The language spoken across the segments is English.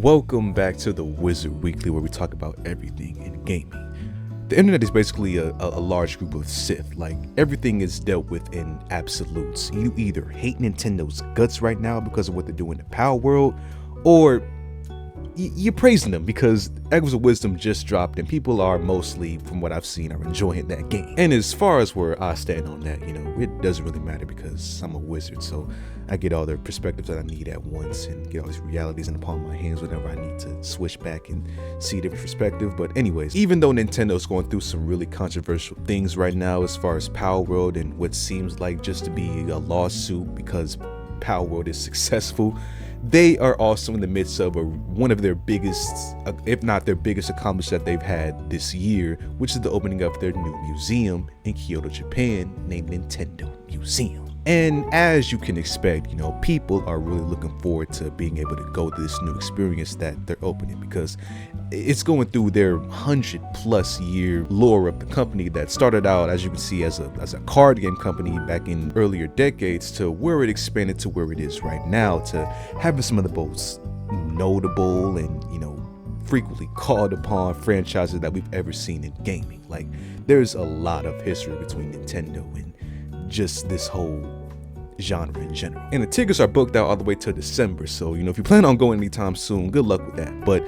Welcome back to the Wizard Weekly, where we talk about everything in gaming. The internet is basically a large group of Sith. Like, everything is dealt with in absolutes. You either hate Nintendo's guts right now because of what they're doing in the Power World, or you're praising them because Echoes of Wisdom just dropped and people are mostly, from what I've seen, are enjoying that game. And as far as where I stand on that, it doesn't really matter because I'm a wizard, so I get all the perspectives that I need at once and get all these realities in the palm of my hands whenever I need to switch back and see a different perspective. But anyways, even though Nintendo's going through some really controversial things right now as far as Power World and what seems like just to be a lawsuit because Power World is successful, they are also in the midst of one of their biggest, if not their biggest accomplishment that they've had this year, which is the opening of their new museum in Kyoto, Japan, named Nintendo Museum. And as you can expect, people are really looking forward to being able to go to this new experience that they're opening, because it's going through their 100+ year lore of the company that started out, as you can see, as a card game company back in earlier decades, to where it expanded to where it is right now, to having some of the most notable and frequently called upon franchises that we've ever seen in gaming. Like, there's a lot of history between Nintendo and just this whole genre in general. And the tickets are booked out all the way to December, so if you plan on going anytime soon, good luck with that. But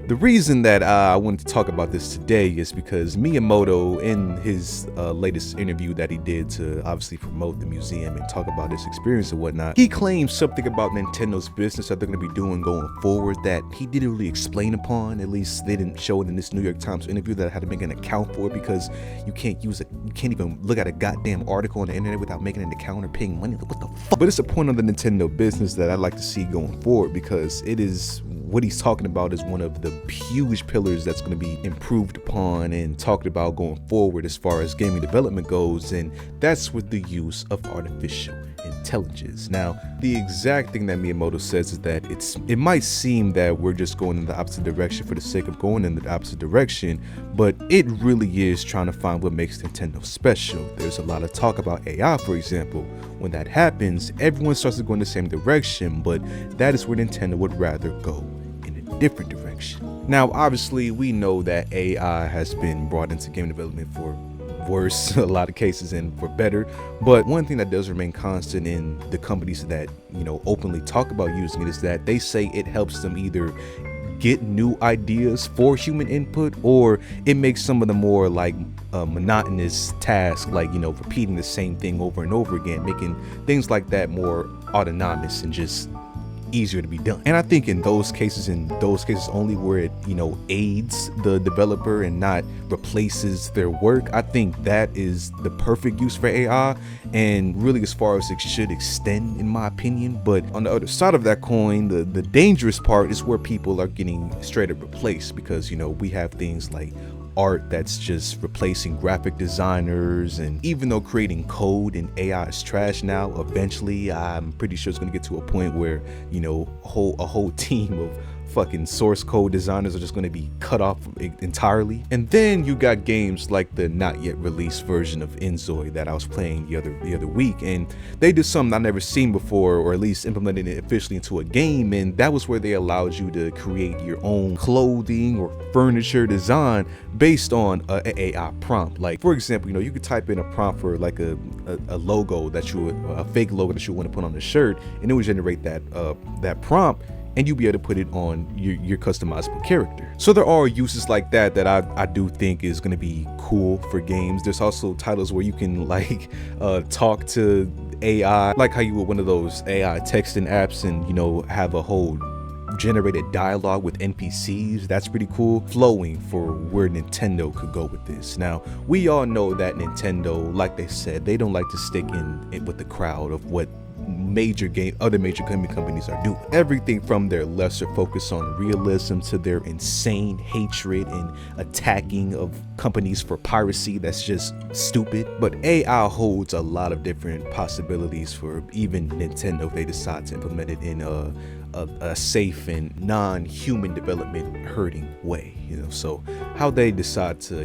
the reason that I wanted to talk about this today is because Miyamoto, in his latest interview that he did to obviously promote the museum and talk about his experience and whatnot, he claimed something about Nintendo's business that they're going to be doing going forward that he didn't really explain upon. At least they didn't show it in this New York Times interview that I had to make an account for, because you can't even look at a goddamn article on the internet without making an account or paying money. What the fuck? But it's a point on the Nintendo business that I'd like to see going forward, because it is what he's talking about is one of the huge pillars that's going to be improved upon and talked about going forward as far as gaming development goes, and that's with the use of artificial intelligence. Now, the exact thing that Miyamoto says is that it might seem that we're just going in the opposite direction for the sake of going in the opposite direction, but it really is trying to find what makes Nintendo special. There's a lot of talk about AI, for example. When that happens, everyone starts to go in the same direction, but that is where Nintendo would rather go in a different direction. Now, obviously, we know that AI has been brought into game development for worse, a lot of cases, and for better. But one thing that does remain constant in the companies that, openly talk about using it is that they say it helps them either get new ideas for human input, or it makes some of the more monotonous tasks, like repeating the same thing over and over again, making things like that more autonomous and just easier to be done. And I think in those cases only, where it aids the developer and not replaces their work, I think that is the perfect use for AI, and really as far as it should extend, in my opinion. But on the other side of that coin, the dangerous part is where people are getting straight up replaced, because we have things like art that's just replacing graphic designers. And even though creating code in AI is trash now, eventually I'm pretty sure it's going to get to a point where a whole team of fucking source code designers are just going to be cut off entirely. And then you got games like the not yet released version of Inzoi that I was playing the other week, and they did something I've never seen before, or at least implemented it officially into a game, and that was where they allowed you to create your own clothing or furniture design based on an AI prompt. Like, for example, you could type in a prompt for like a logo a fake logo that you want to put on a shirt, and it would generate that prompt, and you'll be able to put it on your customizable character. So there are uses like that I do think is going to be cool for games. There's also titles where you can talk to AI, like how you would one of those AI texting apps, and have a whole generated dialogue with NPCs. That's pretty cool. Flowing for where Nintendo could go with this. Now, we all know that Nintendo, like they said, they don't like to stick in with the crowd of what other major gaming companies are doing. Everything from their lesser focus on realism to their insane hatred and attacking of companies for piracy that's just stupid. But AI holds a lot of different possibilities for even Nintendo if they decide to implement it in a safe and non-human development hurting way. So how they decide to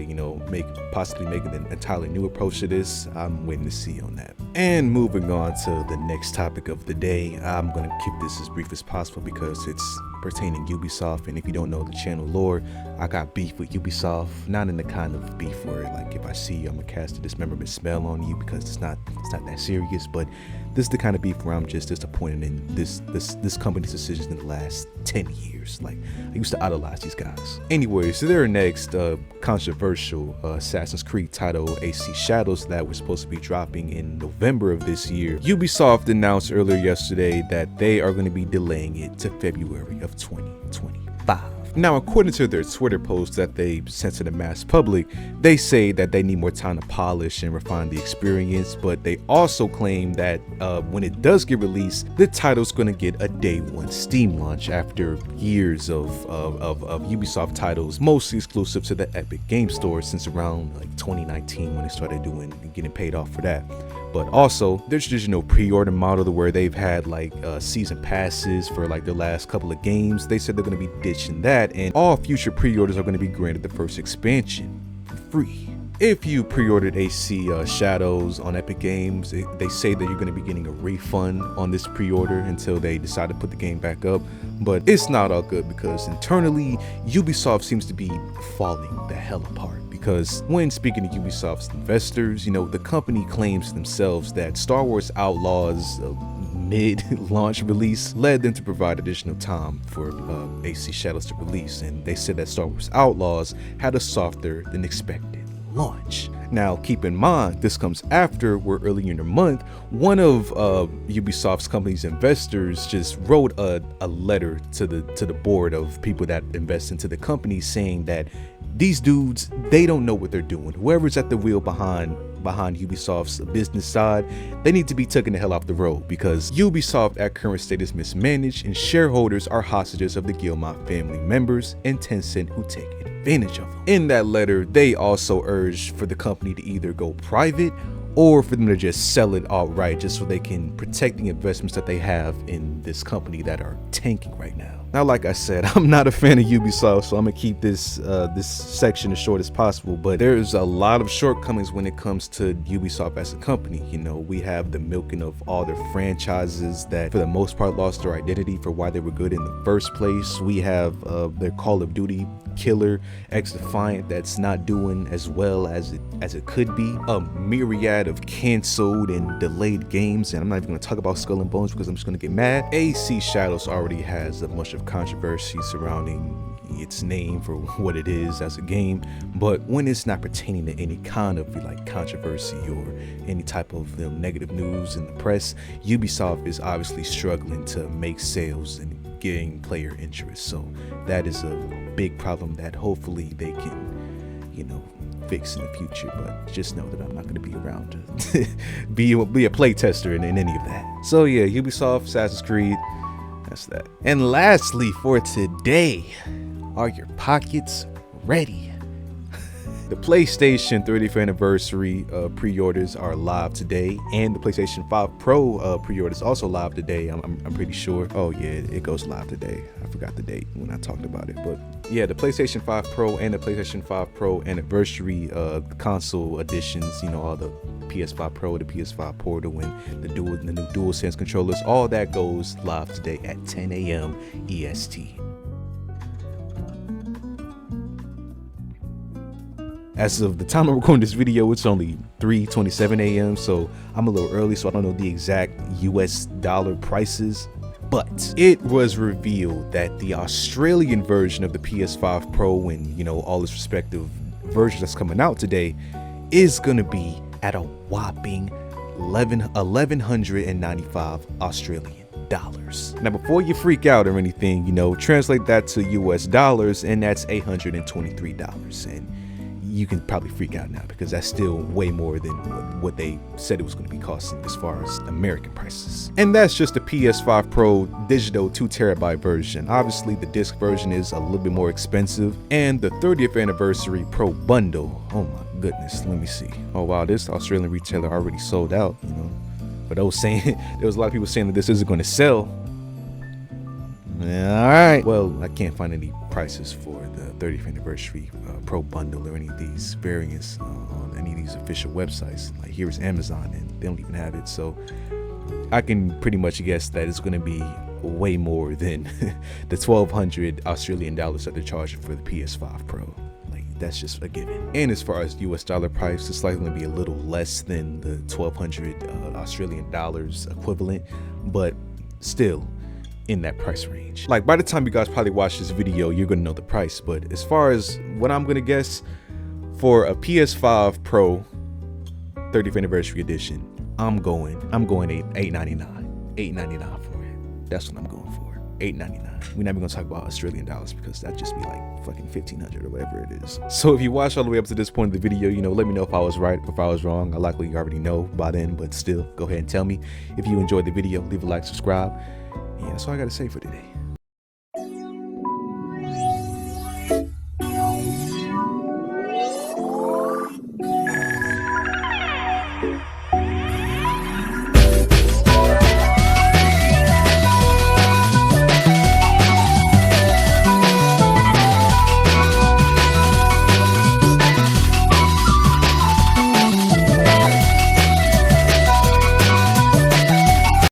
possibly make an entirely new approach to this, I'm waiting to see on that. And moving on to the next topic of the day, I'm going to keep this as brief as possible because it's pertaining Ubisoft. And if you don't know the channel lore, I got beef with Ubisoft, not in the kind of beef where like if I see you, I'm gonna cast a dismemberment spell on you, because it's not that serious. But this is the kind of beef where I'm just disappointed in this company's decisions in the last 10 years. Like, I used to idolize these guys. Anyway, so their next controversial Assassin's Creed title, AC Shadows, that was supposed to be dropping in November of this year. Ubisoft announced earlier yesterday that they are going to be delaying it to February of 2025. Now, according to their Twitter post that they sent to the mass public, they say that they need more time to polish and refine the experience, but they also claim that when it does get released, the title's going to get a day one Steam launch after years of Ubisoft titles, mostly exclusive to the Epic Game Store since around like 2019 when they started getting paid off for that. But also, there's just no pre-order model to where they've had like season passes for like their last couple of games. They said they're going to be ditching that, and all future pre-orders are going to be granted the first expansion for free. If you pre-ordered AC Shadows on Epic Games, they say that you're going to be getting a refund on this pre-order until they decide to put the game back up. But it's not all good, because internally, Ubisoft seems to be falling the hell apart. Because when speaking to Ubisoft's investors, the company claims themselves that Star Wars Outlaws mid-launch release led them to provide additional time for AC Shadows to release, and they said that Star Wars Outlaws had a softer than expected launch. Now, keep in mind, this comes after where earlier in the month, one of Ubisoft's company's investors just wrote a letter to the board of people that invest into the company, saying that these dudes, they don't know what they're doing. Whoever's at the wheel behind Ubisoft's business side, they need to be taken the hell off the road, because Ubisoft at current state is mismanaged, and shareholders are hostages of the Guillemot family members and Tencent, who take advantage of them. In that letter, they also urged for the company to either go private or for them to just sell it outright, just so they can protect the investments that they have in this company that are tanking right now. Now, like I said, I'm not a fan of Ubisoft, so I'm gonna keep this section as short as possible, but there's a lot of shortcomings when it comes to Ubisoft as a company. We have the milking of all their franchises that for the most part lost their identity for why they were good in the first place. We have their Call of Duty killer X-Defiant that's not doing as well as it could be. A myriad of canceled and delayed games, and I'm not even gonna talk about Skull and Bones because I'm just gonna get mad. AC Shadows already has a bunch of controversy surrounding its name for what it is as a game, but when it's not pertaining to any kind of like controversy or any type of negative news in the press, Ubisoft is obviously struggling to make sales and getting player interest. So that is a big problem that hopefully they can fix in the future, but just know that I'm not going to be around to be a play tester in any of that. So yeah, Ubisoft, Assassin's Creed, that's that. And lastly for today, are your pockets ready? The PlayStation 30th anniversary pre-orders are live today, and the PlayStation 5 Pro pre-orders also live today. I'm pretty sure. Oh yeah, it goes live today. I forgot the date when I talked about it, but yeah, the PlayStation 5 Pro and the PlayStation 5 Pro anniversary console editions. All the PS5 Pro, the PS5 Portal, and the new DualSense controllers. All that goes live today at 10 a.m. EST. As of the time I'm recording this video, it's only 3:27 a.m. so I'm a little early, so I don't know the exact US dollar prices. But it was revealed that the Australian version of the PS5 Pro and all its respective versions that's coming out today is gonna be at a whopping 1,195 Australian dollars. Now, before you freak out or anything, translate that to US dollars, and that's $823. And you can probably freak out now because that's still way more than what they said it was going to be costing as far as American prices. And that's just the PS5 Pro digital 2TB version. Obviously, the disc version is a little bit more expensive, and the 30th anniversary Pro bundle, oh my goodness, let me see. Oh wow, this Australian retailer already sold out. For those saying, there was a lot of people saying that this isn't going to sell. All right, well, I can't find any prices for the 30th anniversary Pro bundle or any of these variants on any of these official websites. Like here's Amazon, and they don't even have it. So I can pretty much guess that it's going to be way more than the 1,200 Australian dollars that they're charging for the PS5 Pro. Like, that's just a given. And as far as US dollar price, it's likely going to be a little less than the 1,200 Australian dollars equivalent, but still in that price range. Like, by the time you guys probably watch this video, you're going to know the price. But as far as what I'm going to guess, for a PS5 Pro 30th anniversary edition, I'm going $899 for it. That's what I'm going for. $899. We're not even gonna talk about Australian dollars because that'd just be like fucking 1,500 or whatever it is. So if you watched all the way up to this point in the video, you know, let me know if I was right or if I was wrong. I likely already know by then, but still, go ahead and tell me. If you enjoyed the video, leave a like, subscribe. Yeah, that's all I gotta say for today.